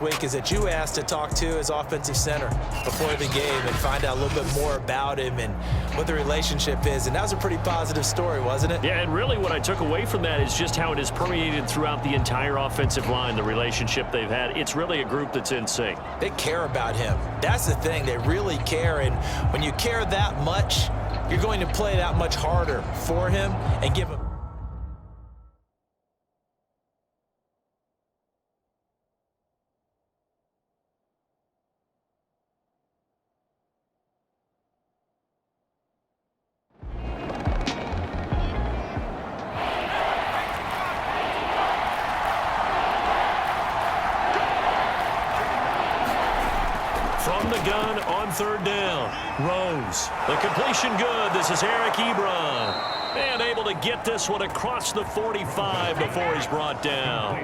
week is that you asked to talk to his offensive center before the game and find out a little bit more about him and what the relationship is. And that was a pretty positive story, wasn't it? Yeah, and really what I took away from that is just how it has permeated throughout the entire offensive line, the relationship they've had. It's really a group that's in sync. They care about him. That's the thing. They really care. And when you care that much, you're going to play that much harder for him and give him. From the gun on third down, Rose. The completion good. This is Eric Ebron. And able to get this one across the 45 before he's brought down.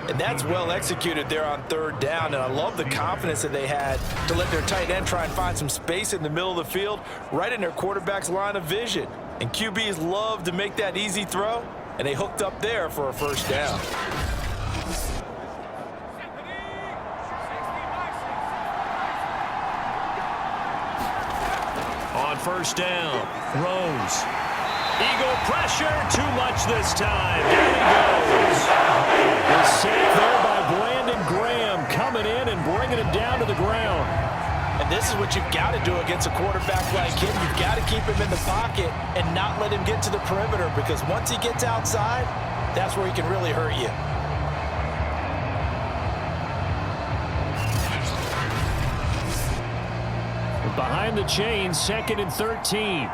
And that's well executed there on third down. And I love the confidence that they had to let their tight end try and find some space in the middle of the field, right in their quarterback's line of vision. And QBs love to make that easy throw, and they hooked up there for a first down. On first down, Rose. Eagle pressure, too much this time. Down he goes. The sack there by Brandon Graham coming in and bringing him down to the ground. And this is what you've got to do against a quarterback like him. You've got to keep him in the pocket and not let him get to the perimeter, because once he gets outside, that's where he can really hurt you. Behind the chain, 2nd and 13.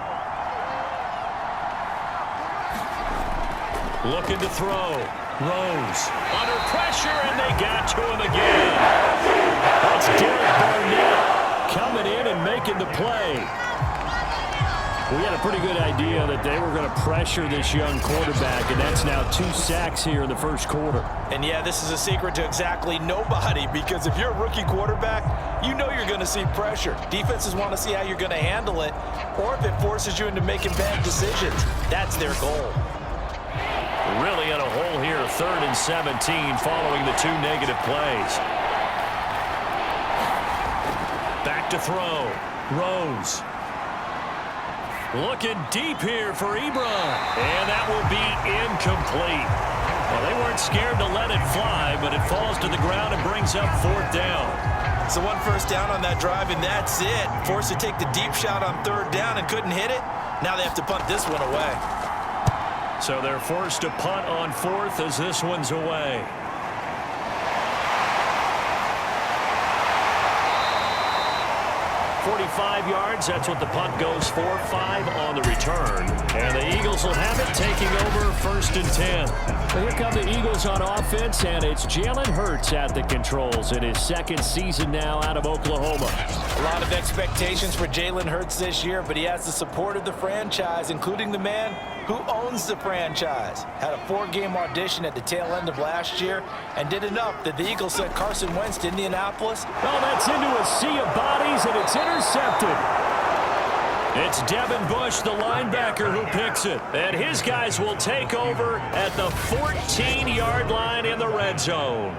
Looking to throw. Rose. Under pressure, and they got to him again. That's Derek Barnett coming in and making the play. We had a pretty good idea that they were going to pressure this young quarterback, and that's now 2 sacks here in the first quarter. And yeah, this is a secret to exactly nobody, because if you're a rookie quarterback, you know you're going to see pressure. Defenses want to see how you're going to handle it, or if it forces you into making bad decisions. That's their goal. Really in a hole here, 3rd and 17 following the 2 negative plays. Back to throw. Rose. Looking deep here for Ebron. And that will be incomplete. Well, they weren't scared to let it fly, but it falls to the ground and brings up 4th down. So 1 first down on that drive, and that's it. Forced to take the deep shot on 3rd down and couldn't hit it. Now they have to punt this one away. So they're forced to punt on 4th as this one's away. 45 yards, that's what the punt goes for. 5 on the return. And the Eagles will have it, taking over 1st and 10. Well, here come the Eagles on offense, and it's Jalen Hurts at the controls in his 2nd season now out of Oklahoma. A lot of expectations for Jalen Hurts this year, but he has the support of the franchise, including the man who owns the franchise. Had a 4-game audition at the tail end of last year and did enough that the Eagles sent Carson Wentz to Indianapolis. Well, that's into a sea of bodies, and it's intercepted. It's Devin Bush, the linebacker, who picks it. And his guys will take over at the 14-yard line in the red zone.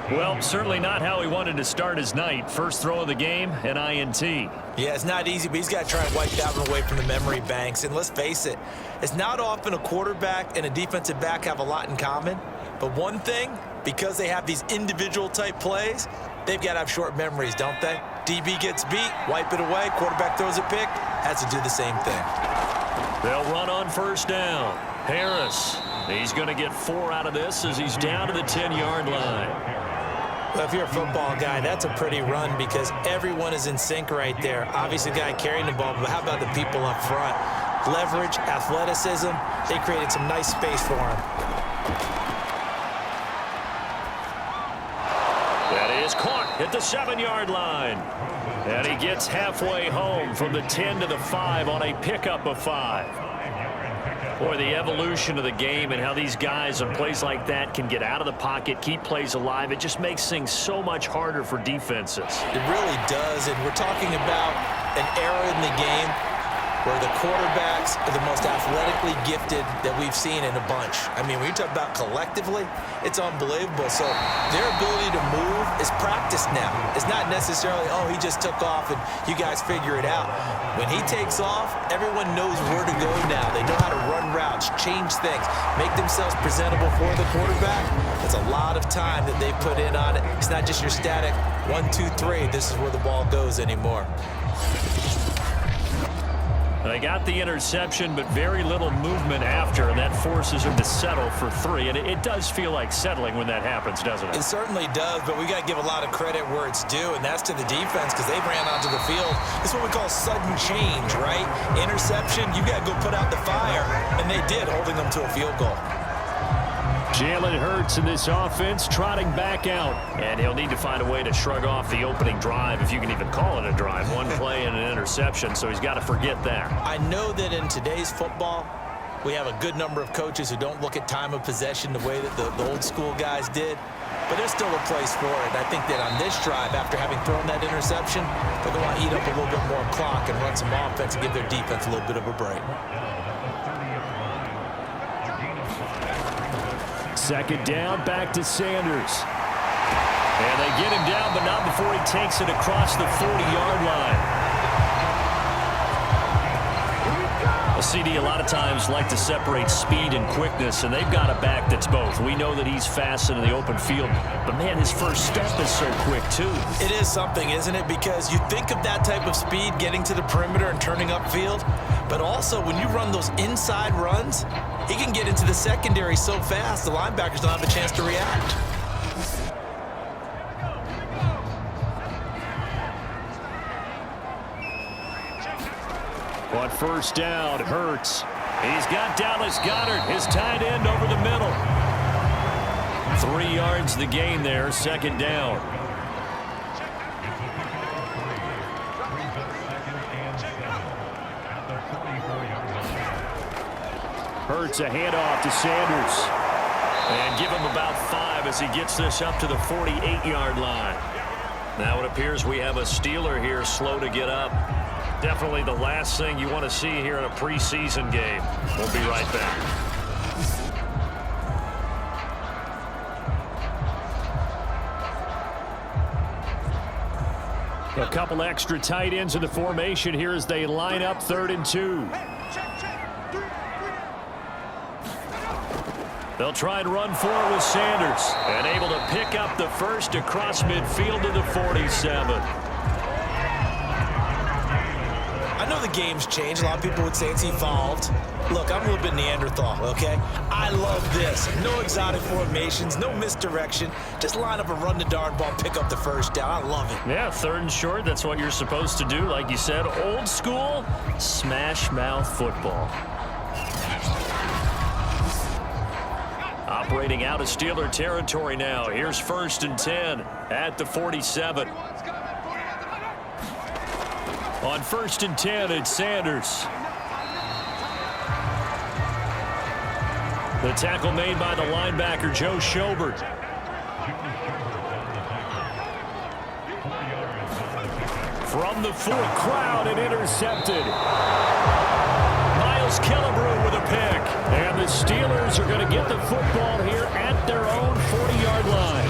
Well, certainly not how he wanted to start his night. First throw of the game, an INT. Yeah, it's not easy, but he's got to try and wipe that one away from the memory banks. And let's face it, it's not often a quarterback and a defensive back have a lot in common. But one thing, because they have these individual type plays, they've got to have short memories, don't they? DB gets beat, wipe it away, quarterback throws a pick, has to do the same thing. They'll run on first down. Harris, he's going to get 4 out of this as he's down to the 10-yard line. Well, if you're a football guy, that's a pretty run because everyone is in sync right there. Obviously, the guy carrying the ball, but how about the people up front? Leverage, athleticism, they created some nice space for him. That is caught at the 7-yard line. And he gets halfway home from the 10 to the 5 on a pickup of 5. Boy, the evolution of the game and how these guys on plays like that can get out of the pocket, keep plays alive, it just makes things so much harder for defenses. It really does, and we're talking about an era in the game where the quarterback quarterbacks are the most athletically gifted that we've seen in a bunch. I mean, when you talk about collectively, it's unbelievable. So their ability to move is practiced now. It's not necessarily, oh, he just took off and you guys figure it out. When he takes off, everyone knows where to go now. They know how to run routes, change things, make themselves presentable for the quarterback. It's a lot of time that they put in on it. It's not just your static 1, 2, 3. This is where the ball goes anymore. They got the interception, but very little movement after, and that forces them to settle for 3. And it does feel like settling when that happens, doesn't it? It certainly does, but we got to give a lot of credit where it's due, and that's to the defense because they ran onto the field. This is what we call sudden change, right? Interception, you got to go put out the fire, and they did, holding them to a field goal. Jalen Hurts in this offense trotting back out. And he'll need to find a way to shrug off the opening drive, if you can even call it a drive. One play and an interception, so he's got to forget that. I know that in today's football, we have a good number of coaches who don't look at time of possession the way that the old school guys did. But there's still a place for it. I think that on this drive, after having thrown that interception, they're going to eat up a little bit more clock and run some offense and give their defense a little bit of a break. Second down, back to Sanders. And they get him down, but not before he takes it across the 40-yard line. A CD a lot of times like to separate speed and quickness, and they've got a back that's both. We know that he's fast in the open field, but, man, his first step is so quick, too. It is something, isn't it? Because you think of that type of speed getting to the perimeter and turning upfield, but also when you run those inside runs, he can get into the secondary so fast, the linebackers don't have a chance to react. On first down, Hurts. He's got Dallas Goedert, his tight end, over the middle. 3 yards the gain there, second down. Hurts a handoff to Sanders. And give him about 5 as he gets this up to the 48-yard line. Now it appears we have a Steeler here slow to get up. Definitely the last thing you want to see here in a preseason game. We'll be right back. A couple extra tight ends in the formation here as they line up 3rd and 2. They'll try and run for it with Sanders. And able to pick up the first across midfield to the 47. I know the game's changed. A lot of people would say it's evolved. Look, I'm a little bit Neanderthal, okay? I love this. No exotic formations, no misdirection. Just line up and run the darn ball, pick up the first down. I love it. Yeah, 3rd and short, that's what you're supposed to do. Like you said, old school, smash mouth football. Operating out of Steeler territory now. Here's 1st and 10 at the 47. On 1st and 10, it's Sanders. The tackle made by the linebacker, Joe Schobert. From the 4 crowd and intercepted. Miles Killebrew with a pick. And the Steelers are going to get the football here at their own 40-yard line.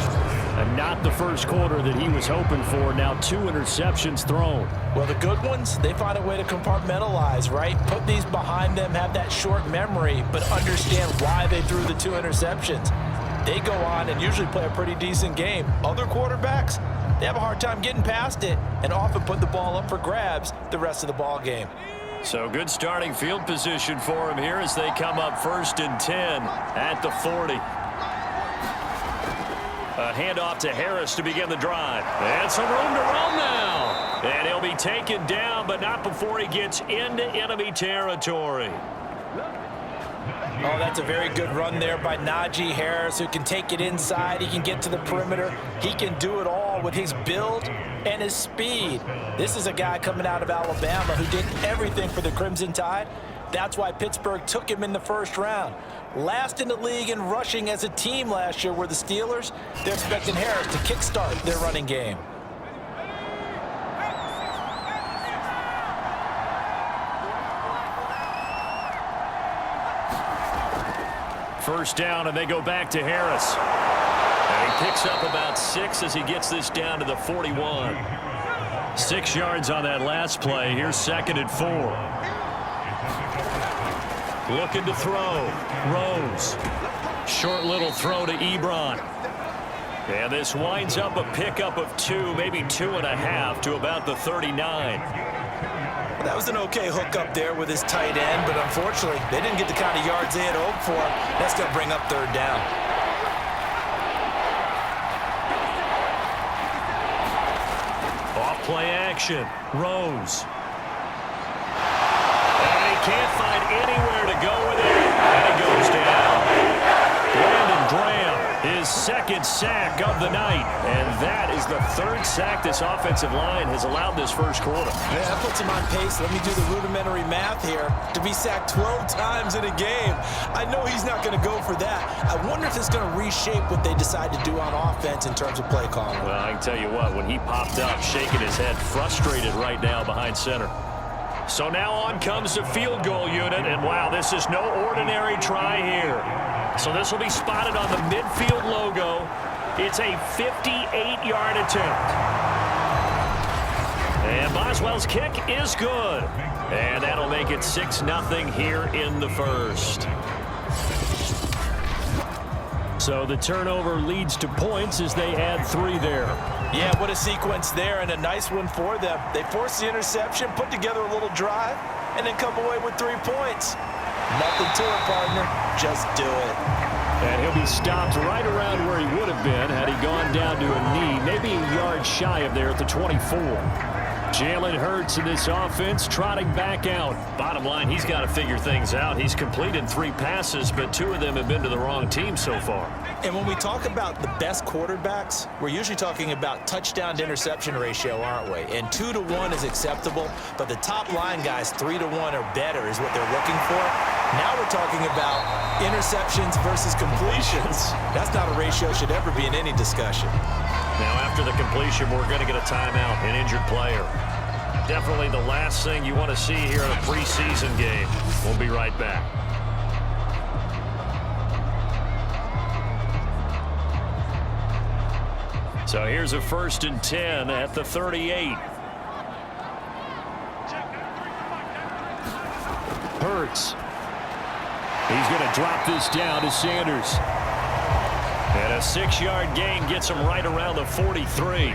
And not the first quarter that he was hoping for. Now 2 interceptions thrown. Well, the good ones, they find a way to compartmentalize, right? Put these behind them, have that short memory, but understand why they threw the 2 interceptions. They go on and usually play a pretty decent game. Other quarterbacks, they have a hard time getting past it and often put the ball up for grabs the rest of the ball game. So good starting field position for him here as they come up 1st and 10 at the 40. A handoff to Harris to begin the drive. And some room to run now. And he'll be taken down, but not before he gets into enemy territory. Oh, that's a very good run there by Najee Harris, who can take it inside. He can get to the perimeter. He can do it all with his build and his speed. This is a guy coming out of Alabama who did everything for the Crimson Tide. That's why Pittsburgh took him in the 1st round. Last in the league in rushing as a team last year were the Steelers. They're expecting Harris to kickstart their running game. First down, and they go back to Harris. And he picks up about 6 as he gets this down to the 41. 6 yards on that last play. Here's 2nd and 4. Looking to throw. Rose. Short little throw to Ebron. And this winds up a pickup of 2, maybe 2.5 to about the 39. That was an okay hook up there with his tight end, but unfortunately, they didn't get the kind of yards they had hoped for. That's going to bring up 3rd down. Off-play action. Rose. And he can't find anywhere to go with it. And he goes down. Brandon Graham, his 2nd sack of the night. And that is the 3rd sack this offensive line has allowed this first quarter. Yeah, that puts him on pace. Let me do the rudimentary math here. To be sacked 12 times in a game, I know he's not going to go for that. I wonder if it's going to reshape what they decide to do on offense in terms of play calling. Well, I can tell you what, when he popped up, shaking his head, frustrated right now behind center. So now on comes the field goal unit, and wow, this is no ordinary try here. So this will be spotted on the midfield logo. It's a 58-yard attempt. And Boswell's kick is good. And that'll make it 6-0 here in the first. So the turnover leads to points as they add 3 there. Yeah, what a sequence there, and a nice one for them. They force the interception, put together a little drive, and then come away with 3 points. Nothing to it, partner. Just do it. And he'll be stopped right around where he would have been had he gone down to a knee, maybe a yard shy of there at the 24. Jalen Hurts in this offense trotting back out. Bottom line, he's got to figure things out. He's completed 3 passes, but 2 of them have been to the wrong team so far. And when we talk about the best quarterbacks, we're usually talking about touchdown to interception ratio, aren't we? And 2 to 1 is acceptable, but the top line guys 3 to 1 or better is what they're looking for. Now we're talking about interceptions versus completions. That's not a ratio should ever be in any discussion. Now after the completion, we're going to get a timeout, an injured player. Definitely the last thing you want to see here in a preseason game. We'll be right back. So here's a 1st and 10 at the 38. Hurts. He's going to drop this down to Sanders. And a 6-yard gain gets him right around the 43.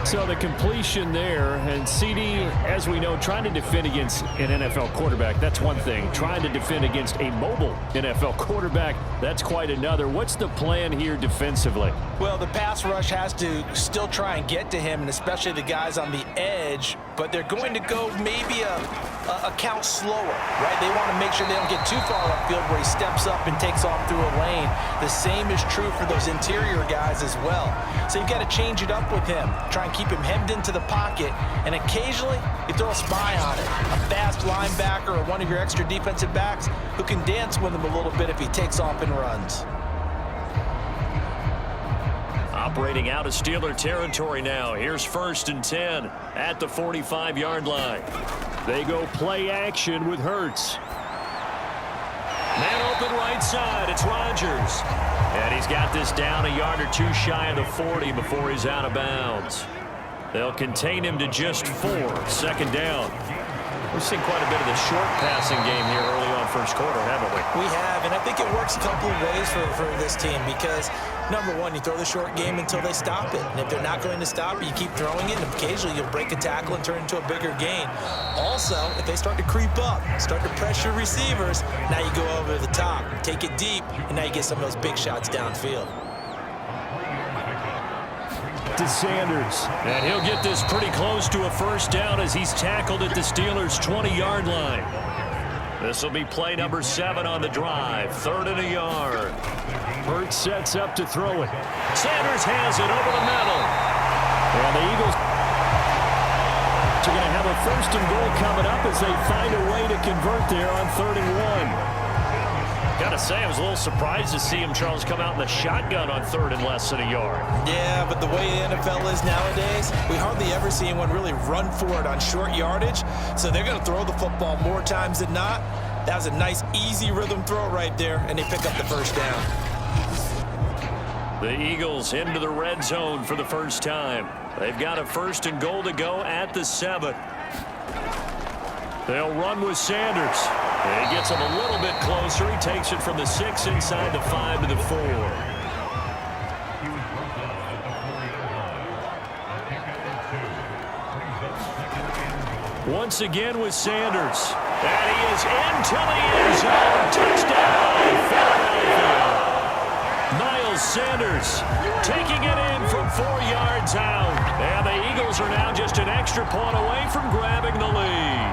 So the completion there, and CD, as we know, trying to defend against an NFL quarterback, that's one thing. Trying to defend against a mobile NFL quarterback, that's quite another. What's the plan here defensively? Well, the pass rush has to still try and get to him, and especially the guys on the edge, but they're going to go maybe a count slower, right? They want to make sure they don't get too far upfield where he steps up and takes off through a lane. The same is true for those interior guys as well. So you've got to change it up with him. Try and keep him hemmed into the pocket, and occasionally you throw a spy on it. A fast linebacker or one of your extra defensive backs who can dance with him a little bit if he takes off and runs. Operating out of Steeler territory now. Here's 1st and 10 at the 45-yard line. They go play action with Hurts. Man open right side. It's Rodgers. And he's got this down a yard or 2 shy of the 40 before he's out of bounds. They'll contain him to just 4. 2nd down. We've seen quite a bit of the short passing game here early on first quarter, haven't we? We have, and I think it works a couple of ways for this team because, number one, you throw the short game until they stop it. And if they're not going to stop it, you keep throwing it, and occasionally you'll break a tackle and turn it into a bigger gain. Also, if they start to creep up, start to pressure receivers, now you go over the top, take it deep, and now you get some of those big shots downfield. To Sanders. And he'll get this pretty close to a 1st down as he's tackled at the Steelers' 20-yard line. This will be play number 7 on the drive. 3rd and a yard. Hurts sets up to throw it. Sanders has it over the middle. And the Eagles are going to have a 1st and goal coming up as they find a way to convert there on 3rd and 1. Got to say, I was a little surprised to see him, Charles, come out in the shotgun on 3rd and less than a yard. Yeah, but the way the NFL is nowadays, we hardly ever see anyone really run for it on short yardage. So they're going to throw the football more times than not. That was a nice, easy rhythm throw right there, and they pick up the first down. The Eagles into the red zone for the first time. They've got a 1st and goal to go at the 7. They'll run with Sanders. He gets him a little bit closer. He takes it from the 6 inside the 5 to the 4. Once again with Sanders. And he is into the end zone. Touchdown, Philadelphia. Miles Sanders taking it in from 4 yards out. And the Eagles are now just an extra point away from grabbing the lead.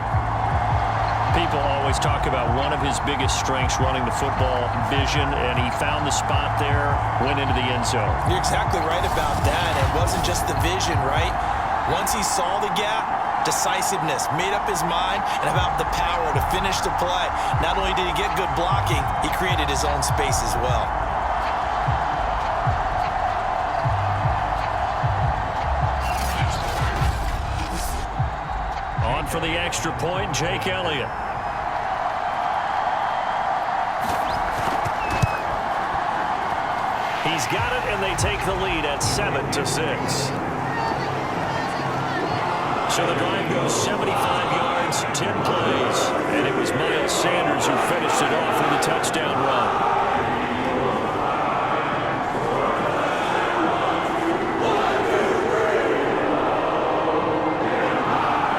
People always talk about one of his biggest strengths running the football, vision, and he found the spot there, went into the end zone. You're exactly right about that. It wasn't just the vision, right? Once he saw the gap, decisiveness, made up his mind, and about the power to finish the play. Not only did he get good blocking, he created his own space as well. On for the extra point, Jake Elliott. He's got it, and they take the lead at 7-6. So the drive goes 75 yards, 10 plays, and it was Miles Sanders who finished it off with a touchdown run.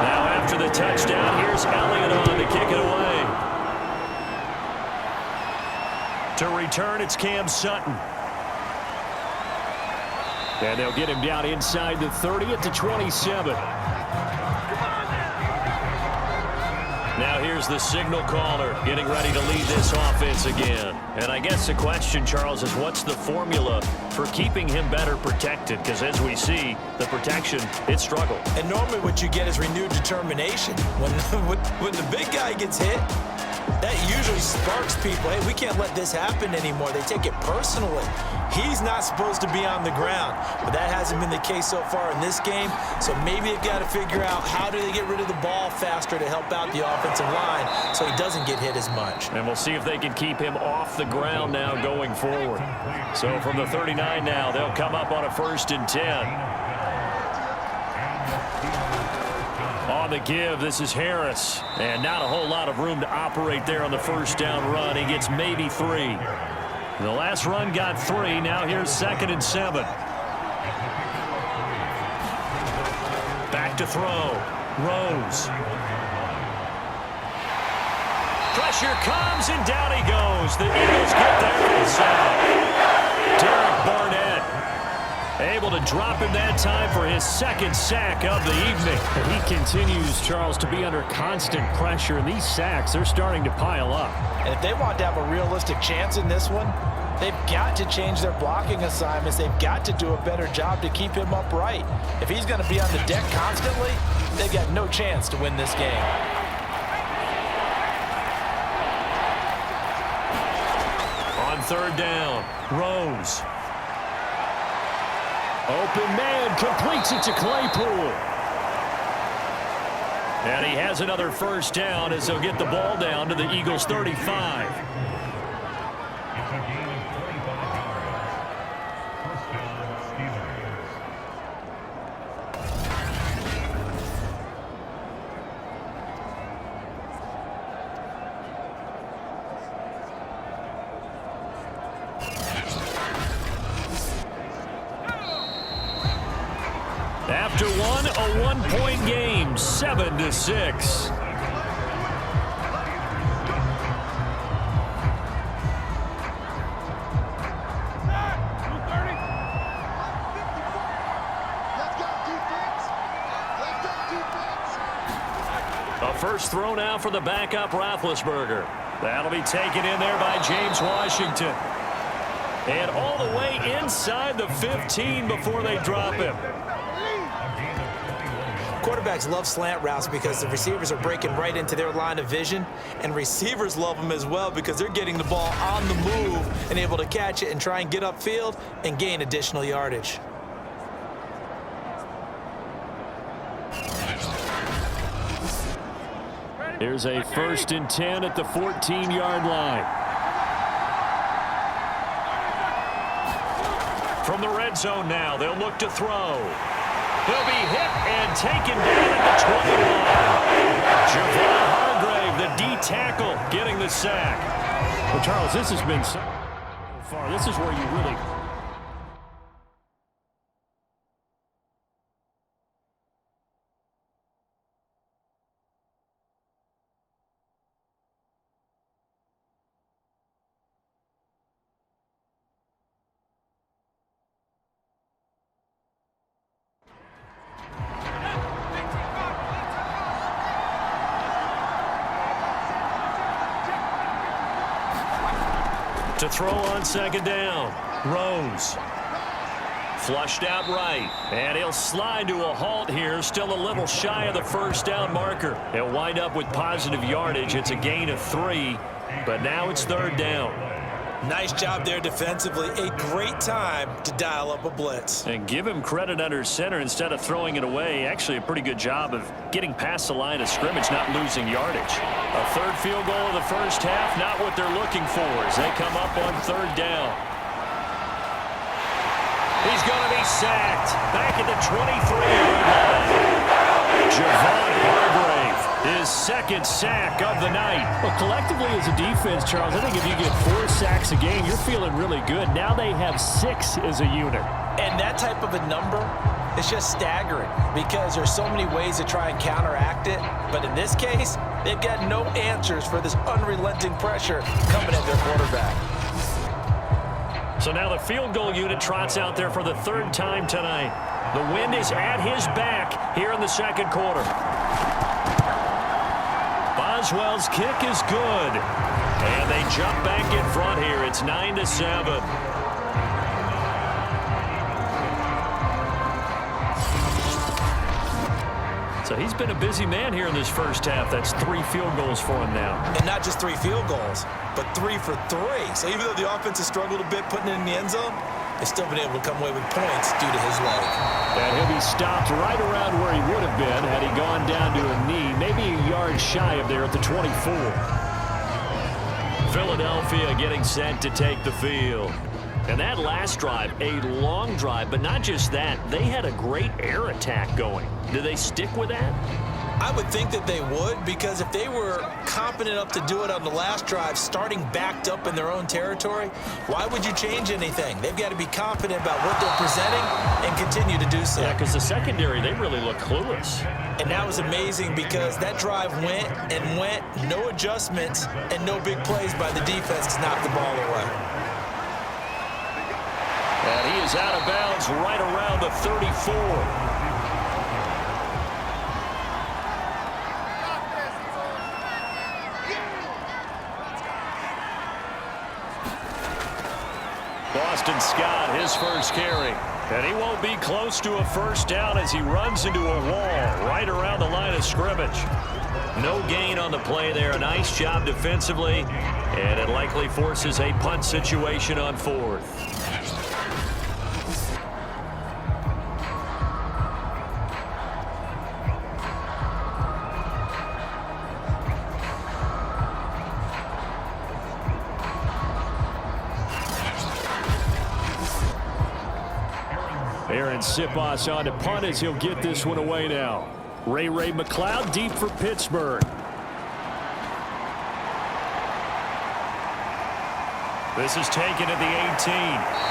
Now after the touchdown, here's Elliott on to kick it away. To return, it's Cam Sutton. And they'll get him down inside the 30 at the 27. Now here's the signal caller getting ready to lead this offense again. And I guess the question, Charles, is what's the formula for keeping him better protected? Because as we see, the protection, it struggled. And normally what you get is renewed determination. When the big guy gets hit, that usually sparks people. Hey, we can't let this happen anymore. They take it personally. He's not supposed to be on the ground, but that hasn't been the case so far in this game. So maybe they've got to figure out how do they get rid of the ball faster to help out the offensive line so he doesn't get hit as much. And we'll see if they can keep him off the ground now going forward. So from the 39 now, they'll come up on a 1st and 10. On the give, this is Harris. And not a whole lot of room to operate there on the first down run. He gets maybe 3. The last run got 3. Now here's 2nd and 7. Back to throw. Rose. Pressure comes, and down he goes. The Eagles get there for the sack. Derek Barnett able to drop him that time for his 2nd sack of the evening. And he continues, Charles, to be under constant pressure, and these sacks, they're starting to pile up. And if they want to have a realistic chance in this one, they've got to change their blocking assignments. They've got to do a better job to keep him upright. If he's going to be on the deck constantly, they've got no chance to win this game. On 3rd down, Rose. Open man, completes it to Claypool. And he has another 1st down as they'll get the ball down to the Eagles' 35. After one, a 1-point game, 7-6. A first throw now for the backup Roethlisberger. That'll be taken in there by James Washington. And all the way inside the 15 before they drop him. Quarterbacks love slant routes because the receivers are breaking right into their line of vision, and receivers love them as well because they're getting the ball on the move and able to catch it and try and get upfield and gain additional yardage. Ready? Here's a 1st and 10 at the 14-yard line. From the red zone now, they'll look to throw. He'll be hit and taken down at the 21. Javon Hargrave, the D tackle, getting the sack. Well, Charles, this has been so far. This is where you really... To throw on 2nd down. Rose. Flushed out right. And he'll slide to a halt here. Still a little shy of the 1st down marker. He'll wind up with positive yardage. It's a gain of 3. But now it's 3rd down. Nice job there defensively. A great time to dial up a blitz. And give him credit under center instead of throwing it away. Actually a pretty good job of getting past the line of scrimmage, not losing yardage. A 3rd field goal of the 1st half, not what they're looking for as they come up on 3rd down. He's going to be sacked back at the 23-yard line. Javon Hargrave, his 2nd sack of the night. Well, collectively as a defense, Charles, I think if you get 4 sacks a game, you're feeling really good. Now they have 6 as a unit. And that type of a number is just staggering because there's so many ways to try and counteract it. But in this case, they've got no answers for this unrelenting pressure coming at their quarterback. So now the field goal unit trots out there for the 3rd time tonight. The wind is at his back here in the 2nd quarter. Boswell's kick is good. And they jump back in front here. It's 9-7. So he's been a busy man here in this 1st half. That's 3 field goals for him now. And not just 3 field goals, but 3 for 3. So even though the offense has struggled a bit putting it in the end zone, they've still been able to come away with points due to his leg. And he'll be stopped right around where he would have been had he gone down to a knee, maybe a yard shy of there at the 24. Philadelphia getting set to take the field. And that last drive, a long drive, but not just that. They had a great air attack going. Do they stick with that? I would think that they would, because if they were competent enough to do it on the last drive, starting backed up in their own territory, why would you change anything? They've got to be confident about what they're presenting and continue to do so. Yeah, because the secondary, they really look clueless. And that was amazing because that drive went and went, no adjustments, and no big plays by the defense to knock the ball away. And he is out of bounds right around the 34. Boston Scott, his first carry. And he won't be close to a 1st down as he runs into a wall right around the line of scrimmage. No gain on the play there. A nice job defensively. And it likely forces a punt situation on 4th. Aaron Sipos on to punt as he'll get this one away now. Ray McLeod deep for Pittsburgh. This is taken at the 18.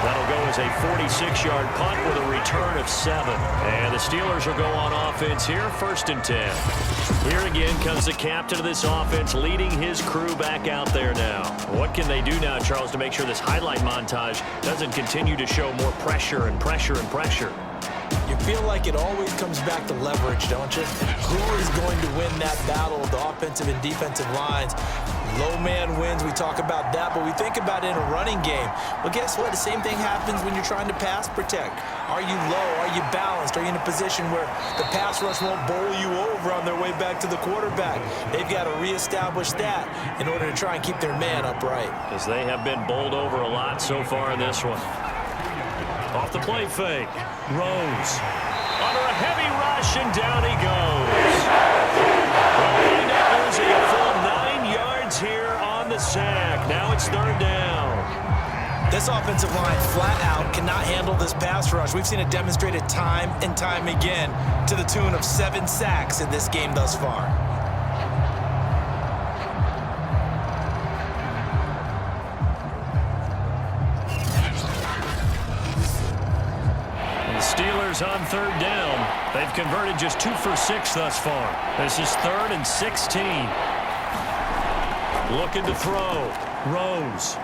That'll go as a 46-yard punt with a return of 7. And the Steelers will go on offense here, 1st and 10. Here again comes the captain of this offense leading his crew back out there now. What can they do now, Charles, to make sure this highlight montage doesn't continue to show more pressure and pressure and pressure? You feel like it always comes back to leverage, don't you? Who is going to win that battle of the offensive and defensive lines? Low man wins. We talk about that, but we think about it in a running game. Well, guess what? The same thing happens when you're trying to pass protect. Are you low? Are you balanced? Are you in a position where the pass rush won't bowl you over on their way back to the quarterback? They've got to reestablish that in order to try and keep their man upright. Because they have been bowled over a lot so far in this one. Off the play fake. Rose. Under a heavy rush, and down he goes. the sack. Now it's third down. This offensive line flat out cannot handle this pass rush. We've seen it demonstrated time and time again to the tune of 7 sacks in this game thus far. Steelers on third down. They've converted just 2 for 6 thus far. This is 3rd and 16. Looking to throw. Rose.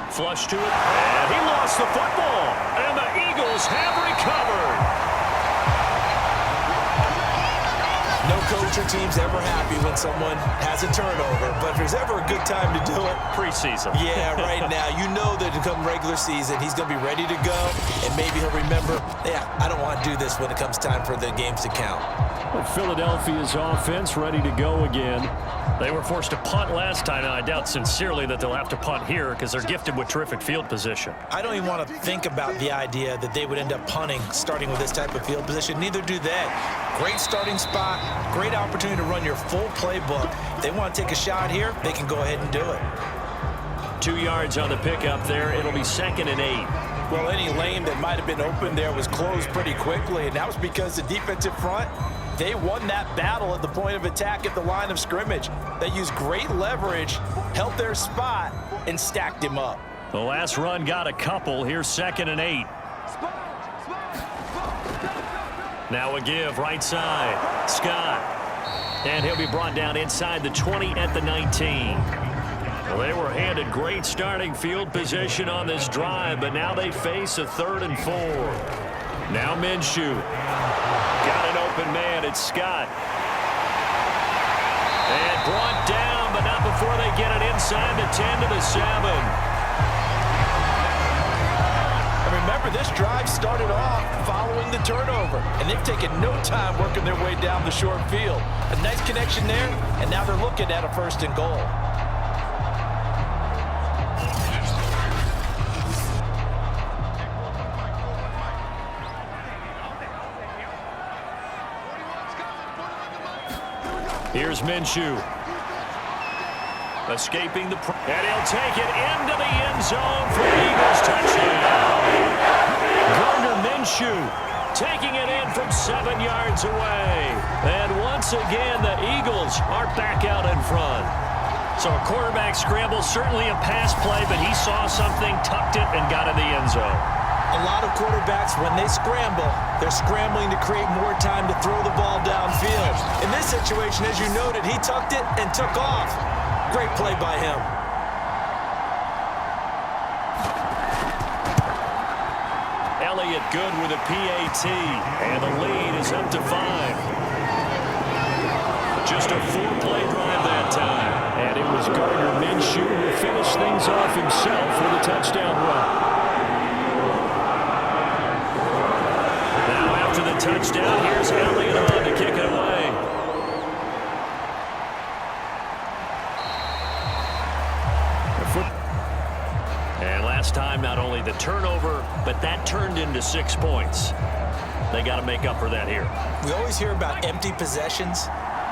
Flush to it. And he lost the football. And the Eagles have recovered. No coach or team's ever happy when someone has a turnover, but if there's ever a good time to do it, preseason. Yeah, right now. You know that come regular season, he's going to be ready to go, and maybe he'll remember, yeah, I don't want to do this when it comes time for the games to count. Well, Philadelphia's offense ready to go again. They were forced to punt last time, and I doubt sincerely that they'll have to punt here because they're gifted with terrific field position. I don't even want to think about the idea that they would end up punting starting with this type of field position. Neither do they. Great starting spot, great opportunity to run your full playbook. If they want to take a shot here, they can go ahead and do it. 2 yards on the pickup there. It'll be 2nd and 8. Well, any lane that might have been open there was closed pretty quickly, and that was because the defensive front, they won that battle at the point of attack at the line of scrimmage. They used great leverage, held their spot, and stacked him up. The last run got a couple. Here's 2nd and 8. Now a give, right side. Scott. And he'll be brought down inside the 20 at the 19. Well, they were handed great starting field position on this drive, but now they face a 3rd and 4. Now Minshew. Got an open man. It's Scott. And brought down, but not before they get it inside the 10 to the 7. Remember, this drive started off following the turnover, and they've taken no time working their way down the short field. A nice connection there, and now they're looking at a 1st and goal. Here's Minshew. Escaping the and he'll take it into the end zone for the Eagles touchdown. Gardner Minshew taking it in from 7 yards away. And once again, the Eagles are back out in front. So a quarterback scramble, certainly a pass play, but he saw something, tucked it, and got in the end zone. A lot of quarterbacks, when they scramble, they're scrambling to create more time to throw the ball downfield. In this situation, as you noted, he tucked it and took off. Great play by him. Elliott good with a PAT, and the lead is up to 5. Just a 4-play drive that time. And it was Gardner Minshew who finished things off himself with a touchdown run. Now after the touchdown, here's Elliott on to kick it away. And last time, not only the turnover, but that turned into 6 points. They got to make up for that here. We always hear about empty possessions,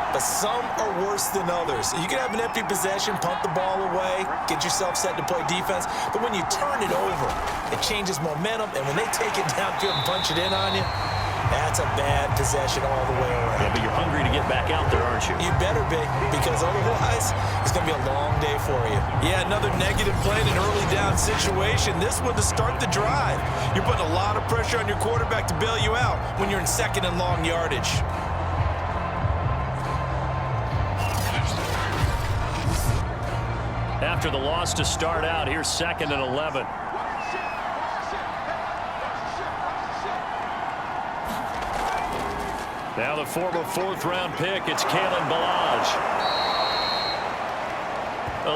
but some are worse than others. You can have an empty possession, punt the ball away, get yourself set to play defense, but when you turn it over, it changes momentum, and when they take it downfield and punch it in on you, that's a bad possession all the way around. Yeah, but you're hungry to get back out there, aren't you? You better be, because otherwise it's going to be a long day for you. Yeah, another negative play in an early down situation. This one to start the drive. You're putting a lot of pressure on your quarterback to bail you out when you're in 2nd and long yardage. After the loss to start out, here's 2nd and 11. Now the former 4th-round pick, it's Kalen Ballage.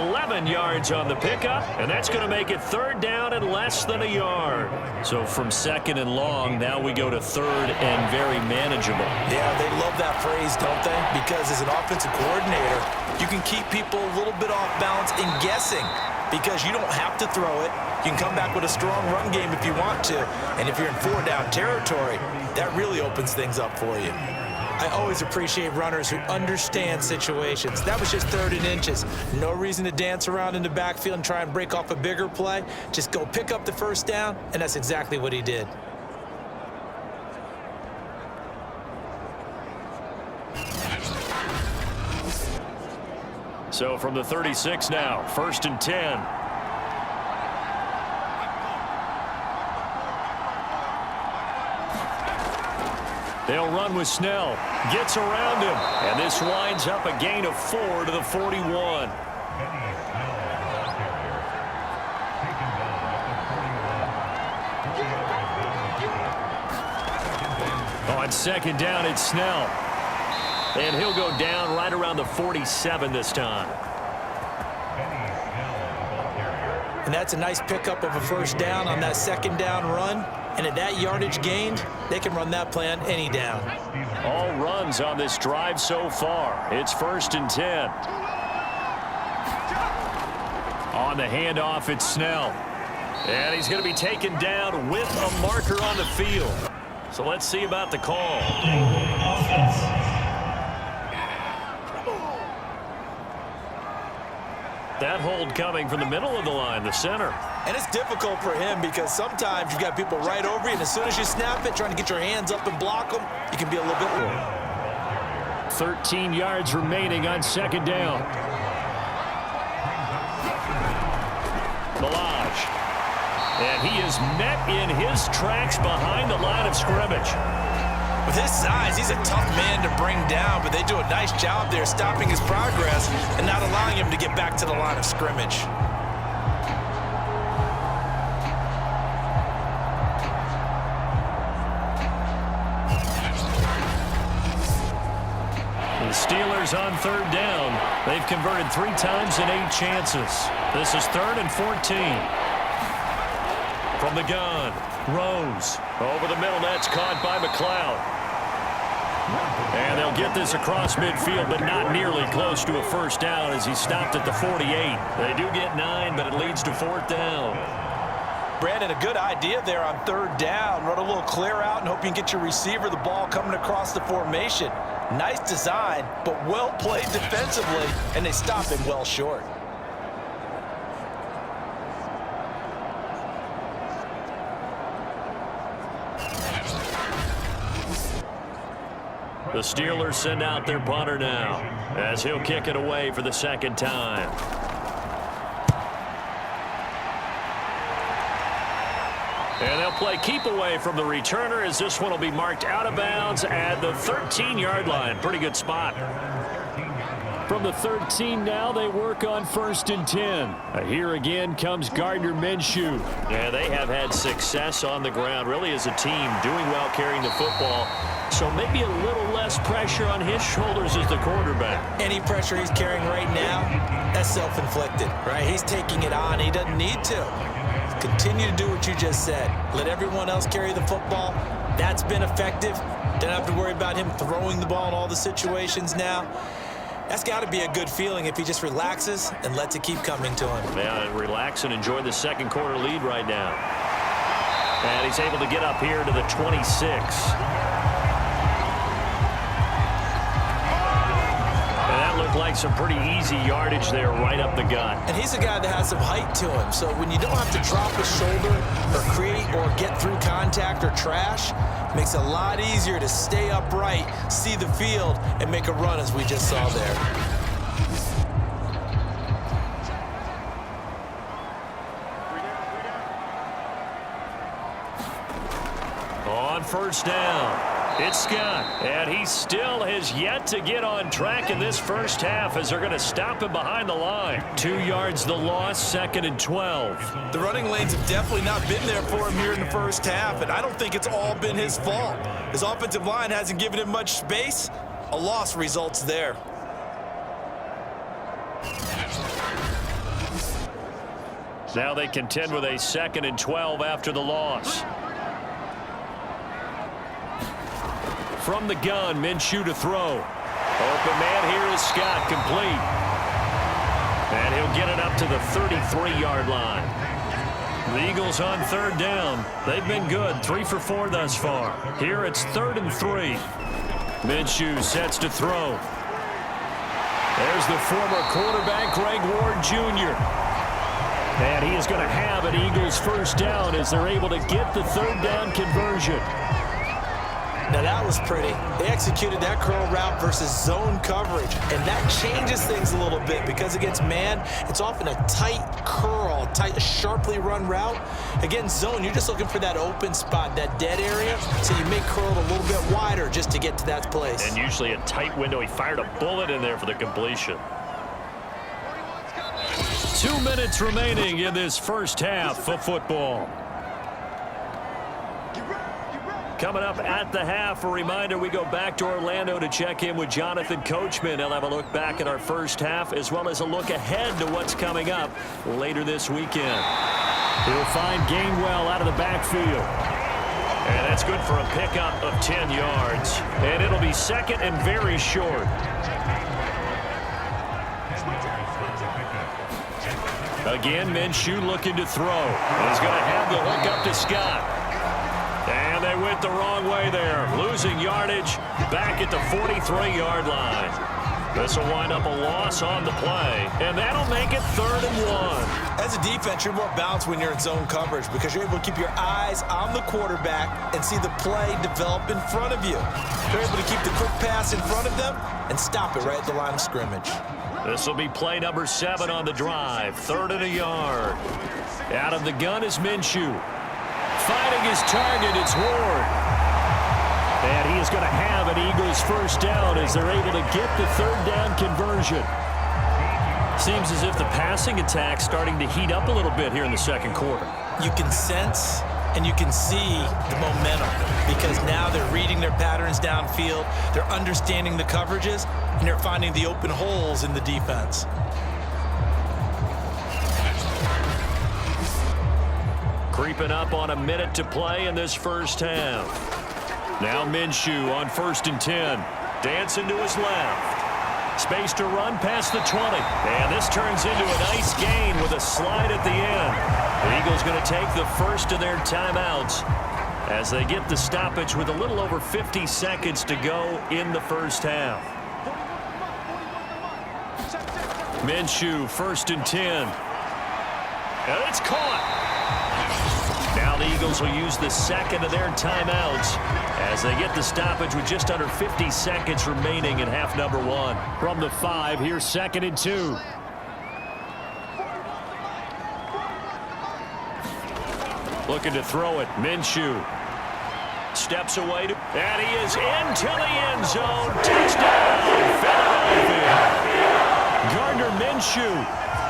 11 yards on the pickup, and that's going to make it 3rd down and less than a yard. So from 2nd and long, now we go to 3rd and very manageable. Yeah, they love that phrase, don't they? Because as an offensive coordinator, you can keep people a little bit off balance and guessing because you don't have to throw it. You can come back with a strong run game if you want to. And if you're in 4-down territory, that really opens things up for you. I always appreciate runners who understand situations. That was just 3rd and inches. No reason to dance around in the backfield and try and break off a bigger play. Just go pick up the first down, and that's exactly what he did. So from the 36 now, 1st and 10. They'll run with Snell. Gets around him. And this winds up a gain of 4 to the 41. On 2nd down, it's Snell. And he'll go down right around the 47 this time. And that's a nice pickup of a first down on that 2nd down run. And at that yardage gained, they can run that play on any down. All runs on this drive so far. It's 1st and 10. On the handoff, it's Snell. And he's going to be taken down with a marker on the field. So let's see about the call. That hold coming from the middle of the line, the center. And it's difficult for him because sometimes you've got people right over you, and as soon as you snap it, trying to get your hands up and block them, you can be a little bit low. 13 yards remaining on 2nd down. Milage. And he is met in his tracks behind the line of scrimmage. With his size, he's a tough man to bring down, but they do a nice job there stopping his progress and not allowing him to get back to the line of scrimmage. The Steelers on 3rd down. They've converted 3 times in 8 chances. This is 3rd and 14. From the gun, Rose. Over the middle, that's caught by McLeod. And they'll get this across midfield, but not nearly close to a first down as he stopped at the 48. They do get 9, but it leads to 4th down. Brandon, a good idea there on 3rd down. Run a little clear out and hope you can get your receiver the ball coming across the formation. Nice design, but well played defensively, and they stop him well short. The Steelers send out their punter now as he'll kick it away for the 2nd time. And they'll play keep away from the returner as this one will be marked out of bounds at the 13-yard line. Pretty good spot. From the 13 now, they work on 1st and 10. Here again comes Gardner Minshew. Yeah, they have had success on the ground, really as a team, doing well carrying the football. So maybe a little less pressure on his shoulders as the quarterback. Any pressure he's carrying right now, that's self-inflicted, right? He's taking it on. He doesn't need to. Continue to do what you just said. Let everyone else carry the football. That's been effective. Don't have to worry about him throwing the ball in all the situations now. That's got to be a good feeling if he just relaxes and lets it keep coming to him. Yeah, relax and enjoy the 2nd quarter lead right now. And he's able to get up here to the 26. Looked like some pretty easy yardage there right up the gut. And he's a guy that has some height to him, so when you don't have to drop a shoulder or create or get through contact or trash, it makes it a lot easier to stay upright, see the field, and make a run as we just saw there. On 1st down. It's Scott, and he still has yet to get on track in this first half as they're going to stop him behind the line. 2 yards the loss, 2nd and 12. The running lanes have definitely not been there for him here in the first half, and I don't think it's all been his fault. His offensive line hasn't given him much space. A loss results there. Now they contend with a 2nd and 12 after the loss. From the gun, Minshew to throw. Open man here is Scott, complete. And he'll get it up to the 33-yard line. The Eagles on 3rd down. They've been good, 3 for 4 thus far. Here it's 3rd and 3. Minshew sets to throw. There's the former quarterback, Greg Ward Jr. And he is going to have an Eagles first down as they're able to get the third down conversion. Now that was pretty. They executed that curl route versus zone coverage, and that changes things a little bit because against man, it's often a tight curl, tight, sharply run route. Against zone, you're just looking for that open spot, that dead area, so you make curl a little bit wider just to get to that place. And usually a tight window. He fired a bullet in there for the completion. 2 minutes remaining in this first half of football. Coming up at the half, a reminder, we go back to Orlando to check in with Jonathan Coachman. He'll have a look back at our first half as well as a look ahead to what's coming up later this weekend. He'll find Gainwell out of the backfield. And that's good for a pickup of 10 yards. And it'll be second and very short. Again, Minshew looking to throw. He's going to have the hook up to Scott. And they went the wrong way there. Losing yardage back at the 43-yard line. This will wind up a loss on the play. And that'll make it 3rd and 1. As a defense, you're more balanced when you're in zone coverage because you're able to keep your eyes on the quarterback and see the play develop in front of you. You're able to keep the quick pass in front of them and stop it right at the line of scrimmage. This will be play number 7 on the drive. 3rd and a yard. Out of the gun is Minshew. Finding his target, it's Ward. And he is going to have an Eagles first down as they're able to get the third down conversion. Seems as if the passing attack's starting to heat up a little bit here in the second quarter. You can sense and you can see the momentum because now they're reading their patterns downfield, they're understanding the coverages, and they're finding the open holes in the defense. Creeping up on a minute to play in this first half. Now Minshew on 1st and 10. Dancing to his left. Space to run past the 20. And this turns into a nice gain with a slide at the end. The Eagles going to take the first of their timeouts as they get the stoppage with a little over 50 seconds to go in the first half. Minshew, 1st and 10. And it's caught. Now the Eagles will use the second of their timeouts as they get the stoppage with just under 50 seconds remaining in half number 1. From the 5, here's 2nd and 2. Looking to throw it. Minshew steps away. And he is into the end zone. Touchdown, Philadelphia. Gardner Minshew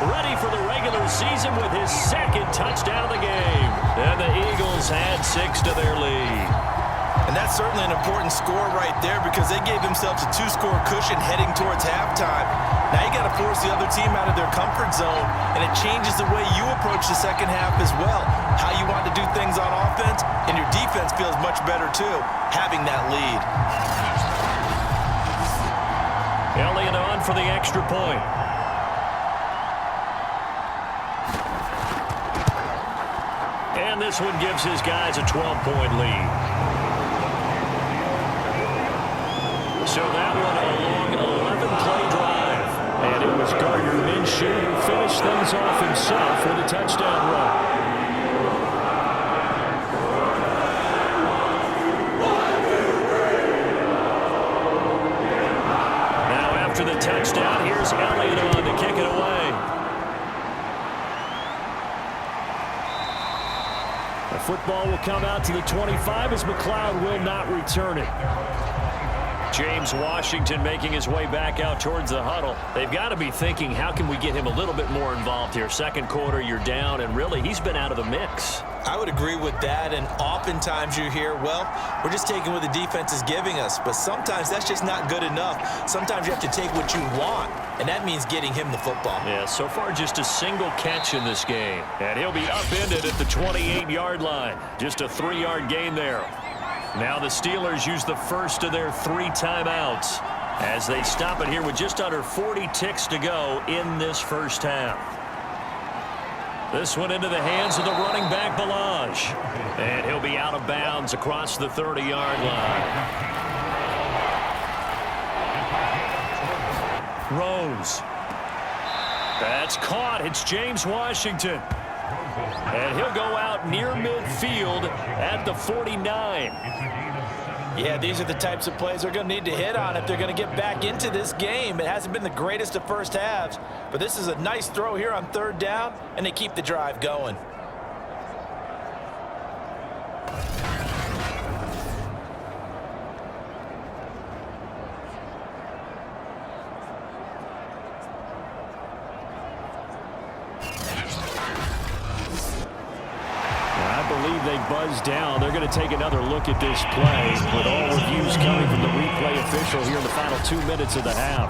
ready for the regular season with his 2nd touchdown of the game. And the Eagles add 6 to their lead. And that's certainly an important score right there because they gave themselves a 2-score cushion heading towards halftime. Now you got to force the other team out of their comfort zone, and it changes the way you approach the second half as well. How you want to do things on offense, and your defense feels much better too, having that lead. Elliott on for the extra point. And this one gives his guys a 12-point lead. So that one a long 11-play drive. And it was Gardner Minshew who finished things off himself with a touchdown run. Now after the touchdown, here's Elliott on to kick it away. The football will come out to the 25 as McLeod will not return it. James Washington making his way back out towards the huddle. They've got to be thinking, how can we get him a little bit more involved here? Second quarter, you're down, and really, he's been out of the mix. I would agree with that, and oftentimes you hear, well, we're just taking what the defense is giving us, but sometimes that's just not good enough. Sometimes you have to take what you want, and that means getting him the football. Yeah, so far just a single catch in this game, and he'll be upended at the 28-yard line. Just a 3-yard gain there. Now the Steelers use the first of their 3 timeouts as they stop it here with just under 40 ticks to go in this first half. This one into the hands of the running back, Balaj. And he'll be out of bounds across the 30-yard line. throws. That's caught. It's James Washington. And he'll go out near midfield at the 49. Yeah, these are the types of plays they're going to need to hit on if they're going to get back into this game. It hasn't been the greatest of first halves, but this is a nice throw here on third down, and they keep the drive going. They buzz down. They're going to take another look at this play with all reviews coming from the replay official here in the final 2 minutes of the half.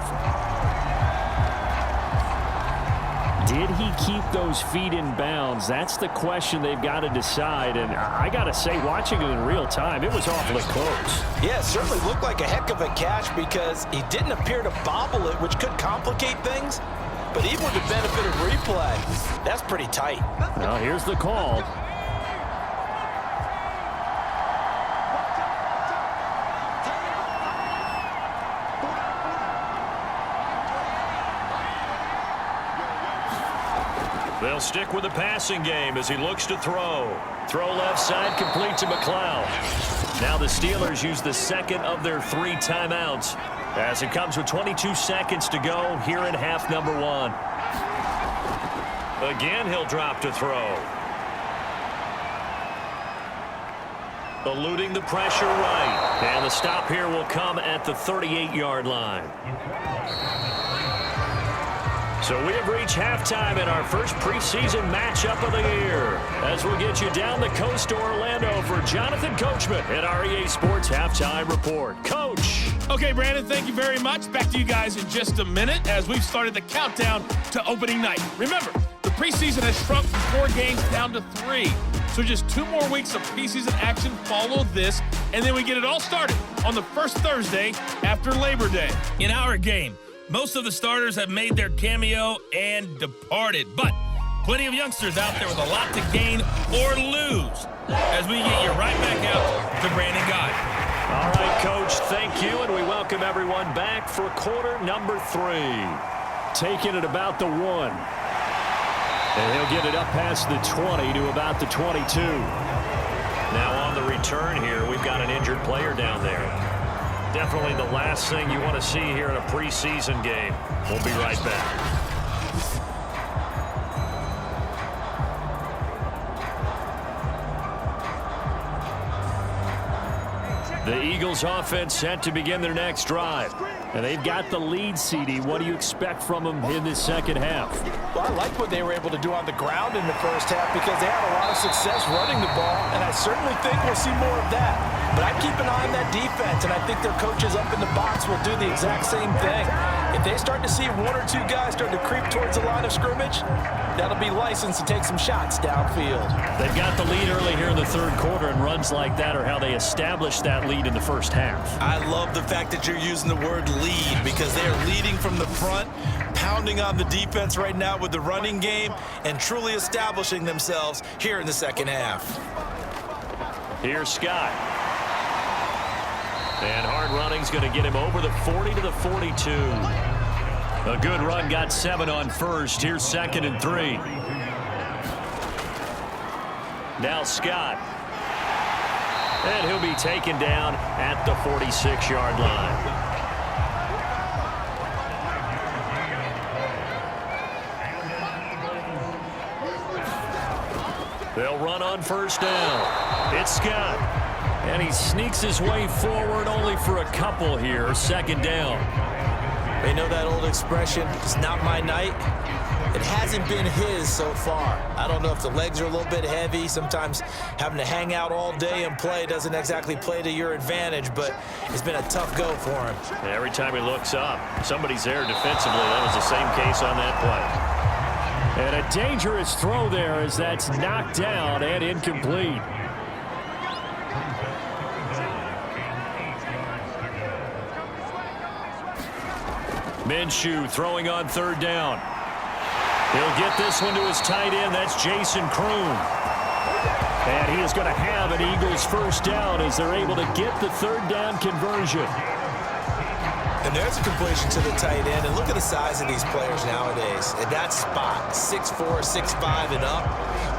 Did he keep those feet in bounds? That's the question they've got to decide. And I got to say, watching it in real time, it was awfully close. Yeah, it certainly looked like a heck of a catch because he didn't appear to bobble it, which could complicate things. But even with the benefit of replay, that's pretty tight. Now here's the call. They'll stick with the passing game as he looks to throw. Throw left side, complete to McLeod. Now the Steelers use the second of their 3 timeouts as it comes with 22 seconds to go here in half number 1. Again, he'll drop to throw. Eluding the pressure right. And the stop here will come at the 38-yard line. So we have reached halftime in our first preseason matchup of the year. As we'll get you down the coast to Orlando for Jonathan Coachman at our EA Sports Halftime Report. Coach. Okay, Brandon, thank you very much. Back to you guys in just a minute as we've started the countdown to opening night. Remember, the preseason has shrunk from 4 games down to 3. So just 2 more weeks of preseason action follow this, and then we get it all started on the first Thursday after Labor Day. In our game, most of the starters have made their cameo and departed, but plenty of youngsters out there with a lot to gain or lose as we get you right back out to Brandon Guy. All right, Coach, thank you, and we welcome everyone back for quarter number 3. Taking it about the 1. And he'll get it up past the 20 to about the 22. Now on the return here, we've got an injured player down there. Definitely the last thing you want to see here in a preseason game. We'll be right back. The Eagles offense set to begin their next drive. And they've got the lead, CD. What do you expect from them in this second half? Well, I like what they were able to do on the ground in the first half because they had a lot of success running the ball, and I certainly think we'll see more of that. But I keep an eye on that defense, and I think their coaches up in the box will do the exact same thing. If they start to see 1 or 2 guys starting to creep towards the line of scrimmage, that'll be licensed to take some shots downfield. They've got the lead early here in the third quarter, and runs like that are how they established that lead in the first half. I love the fact that you're using the word lead because they are leading from the front, pounding on the defense right now with the running game, and truly establishing themselves here in the second half. Here's Scott. And hard running's going to get him over the 40 to the 42. A good run, got 7 on first. Here's 2nd and 3. Now Scott. And he'll be taken down at the 46-yard line. They'll run on first down. It's Scott. And he sneaks his way forward only for a couple here. 2nd down. They know that old expression, it's not my night. It hasn't been his so far. I don't know if the legs are a little bit heavy. Sometimes having to hang out all day and play doesn't exactly play to your advantage, but it's been a tough go for him. Every time he looks up, somebody's there defensively. That was the same case on that play. And a dangerous throw there as that's knocked down and incomplete. Minshew throwing on 3rd down. He'll get this one to his tight end. That's Jason Kroon. And he is going to have an Eagles first down as they're able to get the 3rd down conversion. And there's a completion to the tight end. And look at the size of these players nowadays. At that spot, 6'4", 6'5", and up.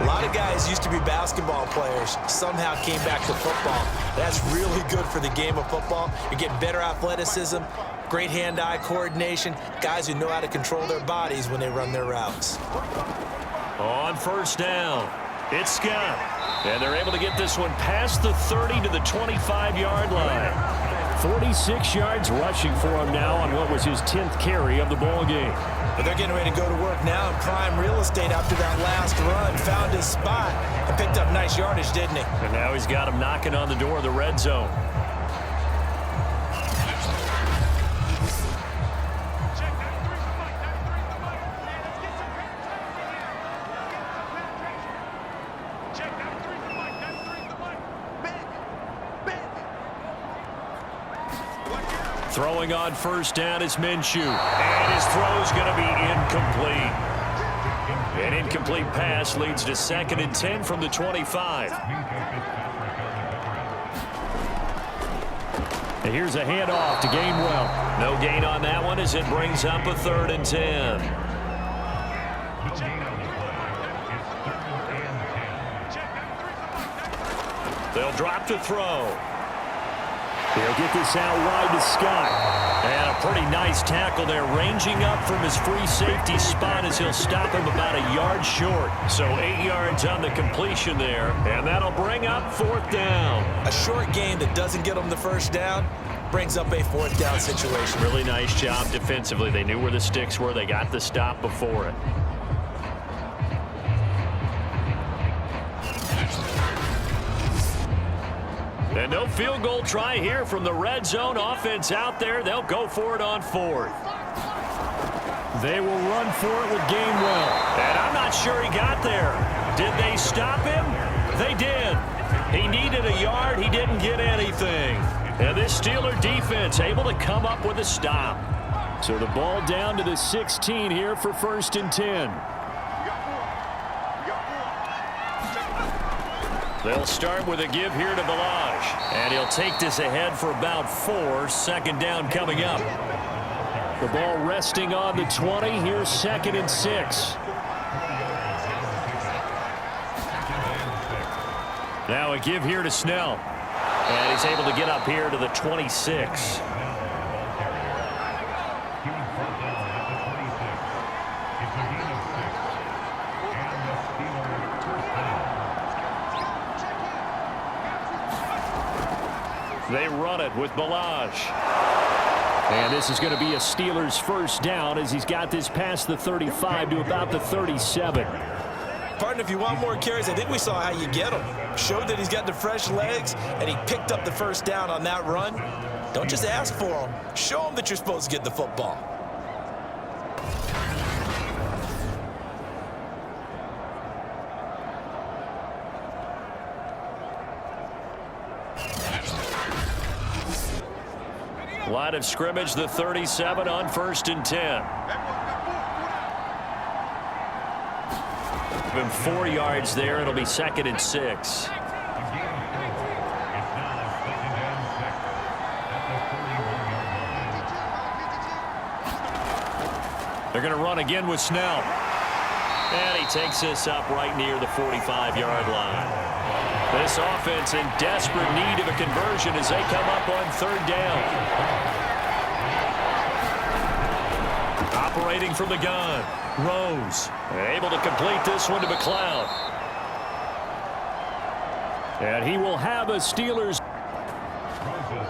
A lot of guys used to be basketball players, somehow came back to football. That's really good for the game of football. You're getting better athleticism, great hand-eye coordination, guys who know how to control their bodies when they run their routes. On first down, it's Scott. And they're able to get this one past the 30 to the 25-yard line. 46 yards rushing for him now on what was his 10th carry of the ball game. But they're getting ready to go to work now in prime real estate after that last run. Found his spot and picked up nice yardage, didn't he? And now he's got him knocking on the door of the red zone. Throwing on first down is Minshew. And his throw's going to be incomplete. An incomplete pass leads to 2nd and 10 from the 25. And here's a handoff to Gainwell. No gain on that one as it brings up a 3rd and 10. They'll drop to throw. They'll get this out wide to Scott. And a pretty nice tackle there, ranging up from his free safety spot as he'll stop him about a yard short. So 8 yards on the completion there, and that'll bring up 4th down. A short gain that doesn't get them the first down brings up a 4th down situation. Really nice job defensively. They knew where the sticks were. They got the stop before it. And no field goal try here from the red zone. Offense out there. They'll go for it on 4th. They will run for it with Gainwell. And I'm not sure he got there. Did they stop him? They did. He needed a yard. He didn't get anything. And this Steeler defense able to come up with a stop. So the ball down to the 16 here for 1st and 10. They'll start with a give here to Balaj. And he'll take this ahead for about 4. 2nd down coming up. The ball resting on the 20. Here's 2nd and 6. Now a give here to Snell. And he's able to get up here to the 26. They run it with Balaj. And this is going to be a Steelers 1st down as he's got this past the 35 to about the 37. Partner, if you want more carries, I think we saw how you get him. Showed that he's got the fresh legs, and he picked up the 1st down on that run. Don't just ask for him. Show him that you're supposed to get the football. Line of scrimmage, the 37 on 1st and 10. Give him 4 yards there. It'll be 2nd and 6. They're going to run again with Snell. And he takes this up right near the 45-yard line. This offense in desperate need of a conversion as they come up on 3rd down. Operating from the gun, Rose. Able to complete this one to McLeod. And he will have a Steelers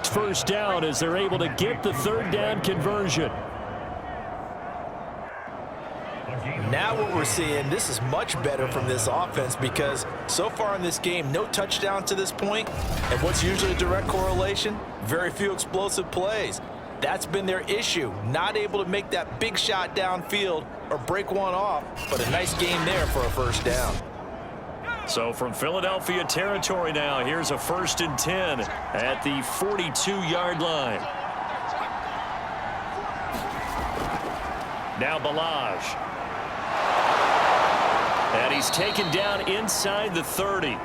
1st down as they're able to get the 3rd down conversion. Now what we're seeing, this is much better from this offense because so far in this game, no touchdown to this point. And what's usually a direct correlation? Very few explosive plays. That's been their issue. Not able to make that big shot downfield or break one off, but a nice game there for a 1st down. So from Philadelphia territory now, here's a 1st and 10 at the 42-yard line. Now Balaj. And he's taken down inside the 30.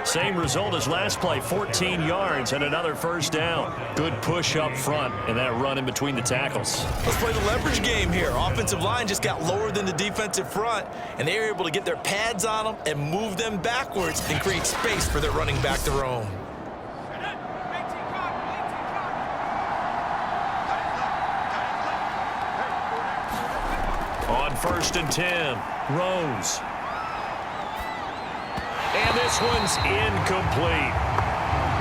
Same result as last play, 14 yards and another first down. Good push up front and that run in between the tackles. Let's play the leverage game here. Offensive line just got lower than the defensive front, and they were able to get their pads on them and move them backwards and create space for their running back to roam. On 1st and 10, Rose. And this one's incomplete.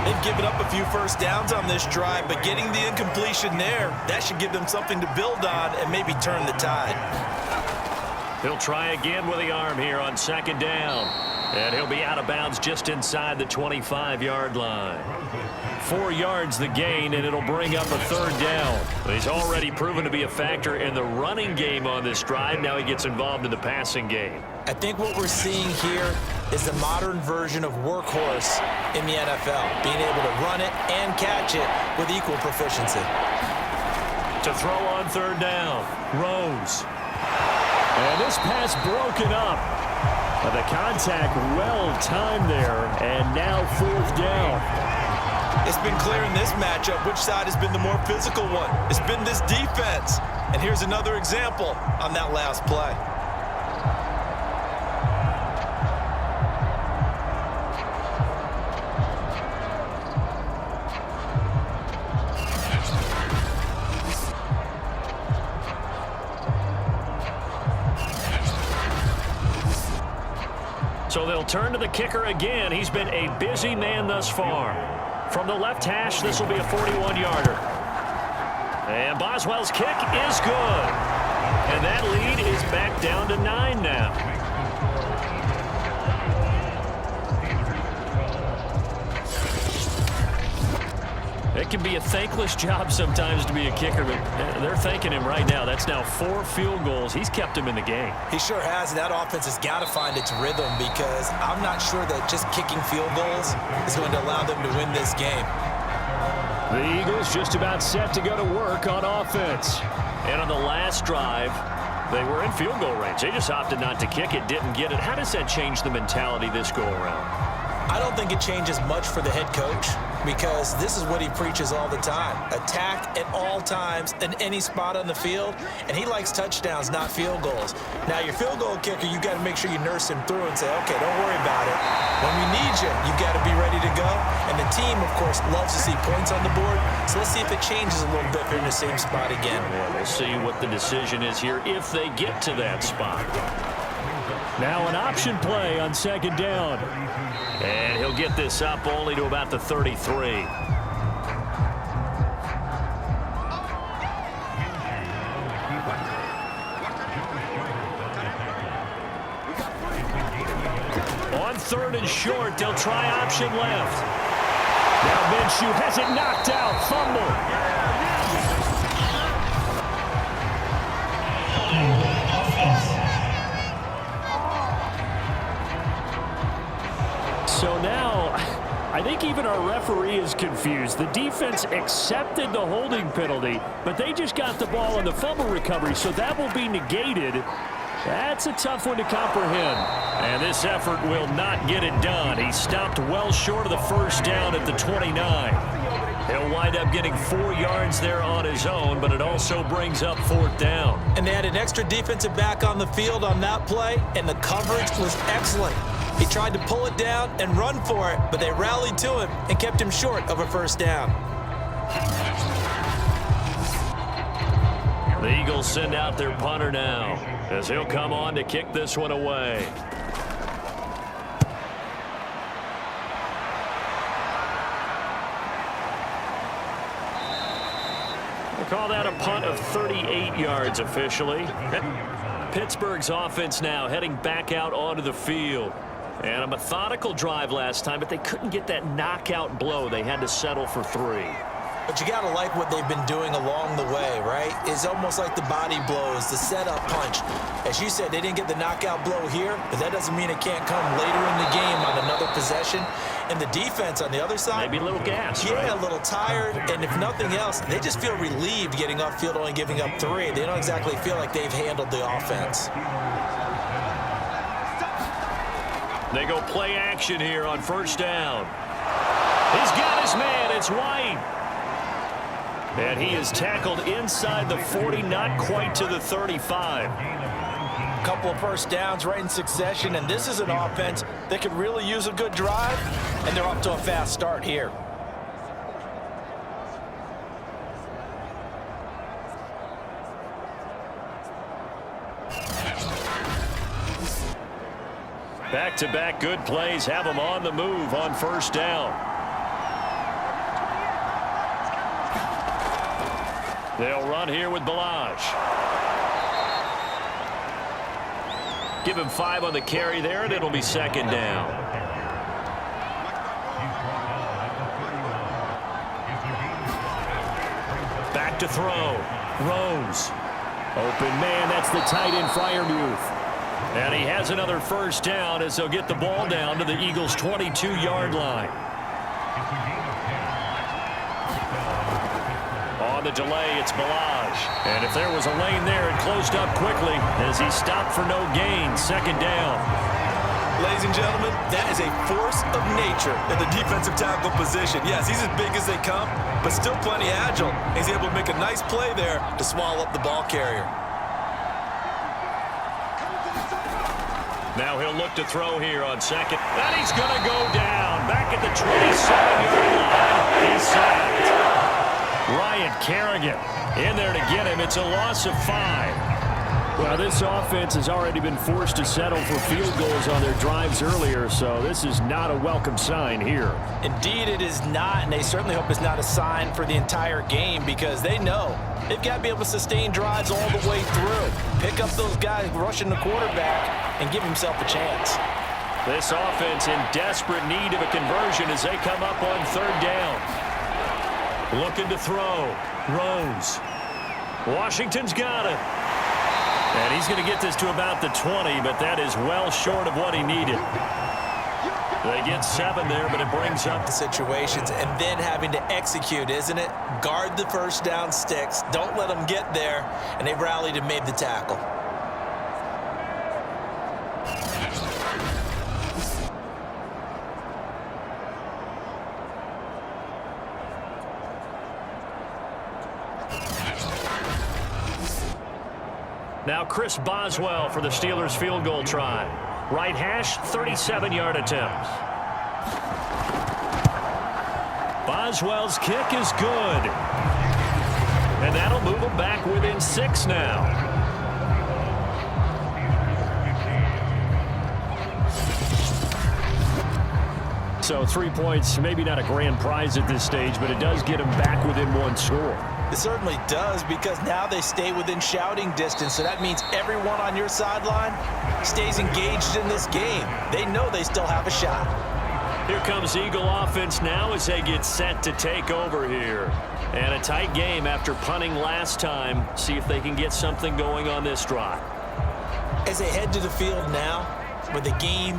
They've given up a few first downs on this drive, but getting the incompletion there, that should give them something to build on and maybe turn the tide. He'll try again with the arm here on 2nd down. And he'll be out of bounds just inside the 25-yard line. 4 yards the gain, and it'll bring up a 3rd down. He's already proven to be a factor in the running game on this drive. Now he gets involved in the passing game. I think what we're seeing here is the modern version of workhorse in the NFL, being able to run it and catch it with equal proficiency. To throw on 3rd down, Rose. And this pass broken up. The contact well timed there, and now 4th down. It's been clear in this matchup which side has been the more physical one. It's been this defense. And here's another example on that last play. So they'll turn to the kicker again. He's been a busy man thus far. From the left hash, this will be a 41-yarder. And Boswell's kick is good. And that lead is back down to 9 now. It can be a thankless job sometimes to be a kicker, but they're thanking him right now. That's now 4 field goals. He's kept him in the game. He sure has, and that offense has got to find its rhythm because I'm not sure that just kicking field goals is going to allow them to win this game. The Eagles just about set to go to work on offense. And on the last drive, they were in field goal range. They just opted not to kick it, didn't get it. How does that change the mentality this go around? I don't think it changes much for the head coach because this is what he preaches all the time. Attack at all times in any spot on the field, and he likes touchdowns, not field goals. Now, your field goal kicker, you got to make sure you nurse him through and say, okay, don't worry about it. When we need you, you got to be ready to go. And the team, of course, loves to see points on the board, so let's see if it changes a little bit if they're in the same spot again. Yeah, we'll see what the decision is here if they get to that spot. Now an option play on 2nd down. And he'll get this up only to about the 33. On 3rd and short, they'll try option left. Now Minshew has it knocked out. Fumble. So now, I think even our referee is confused. The defense accepted the holding penalty, but they just got the ball on the fumble recovery, so that will be negated. That's a tough one to comprehend. And this effort will not get it done. He stopped well short of the first down at the 29. He'll wind up getting 4 yards there on his own, but it also brings up 4th down. And they had an extra defensive back on the field on that play, and the coverage was excellent. He tried to pull it down and run for it, but they rallied to him and kept him short of a first down. The Eagles send out their punter now as he'll come on to kick this one away. We'll call that a punt of 38 yards officially. Pittsburgh's offense now heading back out onto the field. And a methodical drive last time, but they couldn't get that knockout blow. They had to settle for 3. But you got to like what they've been doing along the way, right? It's almost like the body blows, the setup punch. As you said, they didn't get the knockout blow here, but that doesn't mean it can't come later in the game on another possession. And the defense on the other side, maybe a little gas, yeah, right? A little tired. And if nothing else, they just feel relieved getting off field, only giving up 3. They don't exactly feel like they've handled the offense. They go play action here on first down. He's got his man. It's White. And he is tackled inside the 40, not quite to the 35. A couple of first downs right in succession, and this is an offense that could really use a good drive, and they're off to a fast start here. Back-to-back good plays have them on the move on first down. They'll run here with Balaj. Give him 5 on the carry there, and it'll be second down. Back to throw. Rose. Open man, that's the tight end, Freiermuth. And he has another first down as they'll get the ball down to the Eagles' 22-yard line. On the delay, it's Balaj. And if there was a lane there, it closed up quickly as he stopped for no gain. Second down. Ladies and gentlemen, that is a force of nature in the defensive tackle position. Yes, he's as big as they come, but still plenty agile. He's able to make a nice play there to swallow up the ball carrier. Now he'll look to throw here on second. And he's going to go down. Back at the 27-yard line. He's sacked. Ryan Kerrigan in there to get him. It's a loss of 5. Well, this offense has already been forced to settle for field goals on their drives earlier, so this is not a welcome sign here. Indeed, it is not, and they certainly hope it's not a sign for the entire game because they know they've got to be able to sustain drives all the way through. Pick up those guys rushing the quarterback and give himself a chance. This offense in desperate need of a conversion as they come up on third down. Looking to throw. Rose. Washington's got it. And he's going to get this to about the 20, but that is well short of what he needed. They get 7 there, but it brings up the situations and then having to execute, isn't it? Guard the first down sticks. Don't let them get there. And they rallied and made the tackle. Now Chris Boswell for the Steelers field goal try. Right hash, 37-yard attempt. Boswell's kick is good. And that'll move him back within 6 now. So 3 points, maybe not a grand prize at this stage, but it does get him back within 1 score. It certainly does because now they stay within shouting distance, so that means everyone on your sideline stays engaged in this game. They know they still have a shot. Here comes Eagle offense now as they get set to take over here. And a tight game after punting last time. See if they can get something going on this drive. As they head to the field now, with the game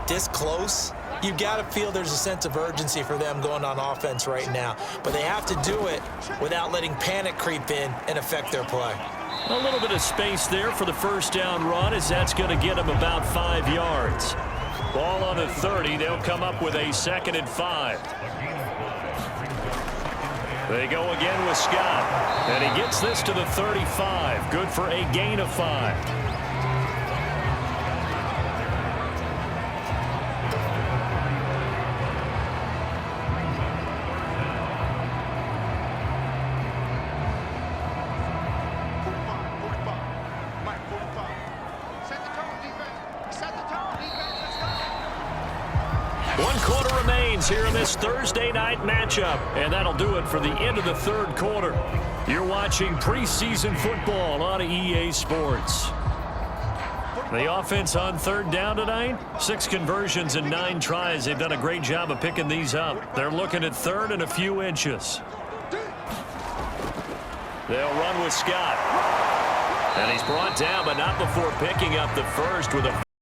this close, you've got to feel there's a sense of urgency for them going on offense right now. But they have to do it without letting panic creep in and affect their play. A little bit of space there for the first down run as that's going to get them about 5 yards. Ball on the 30. They'll come up with a 2nd and 5. They go again with Scott. And he gets this to the 35. Good for a gain of 5. Here in this Thursday night matchup, and that'll do it for the end of the third quarter. You're watching preseason football on EA Sports. The offense on third down tonight, 6 conversions and 9 tries. They've done a great job of picking these up. They're looking at third and a few inches. They'll run with Scott. And he's brought down, but not before picking up the first with a